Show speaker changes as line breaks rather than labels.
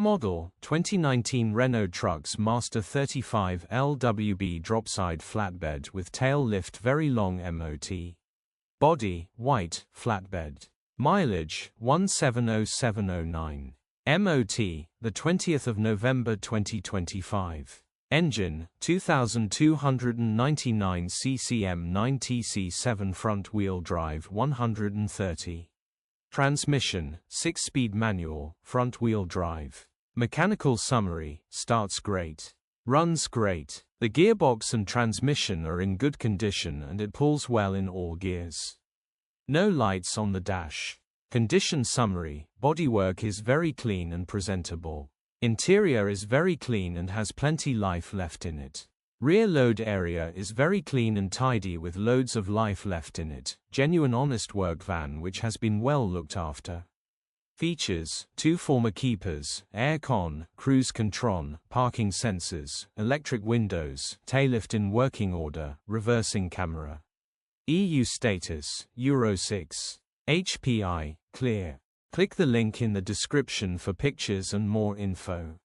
Model, 2019 Renault Trucks Master 35 Lwb Dropside Flatbed with tail lift very long MOT. Body, white, flatbed. Mileage, 170709. MOT, the 20th of November 2025. Engine, 2299 cc M9TC7 front-wheel drive 130. Transmission, 6-speed manual, front-wheel drive. Mechanical summary, starts great. Runs great. The gearbox and transmission are in good condition and it pulls well in all gears. No lights on the dash. Condition summary, bodywork is very clean and presentable. Interior is very clean and has plenty life left in it. Rear load area is very clean and tidy with loads of life left in it. Genuine honest work van which has been well looked after. Features, 2 former keepers, aircon, cruise control, parking sensors, electric windows, tailift in working order, reversing camera. EU status, Euro 6. HPI, clear. Click the link in the description for pictures and more info.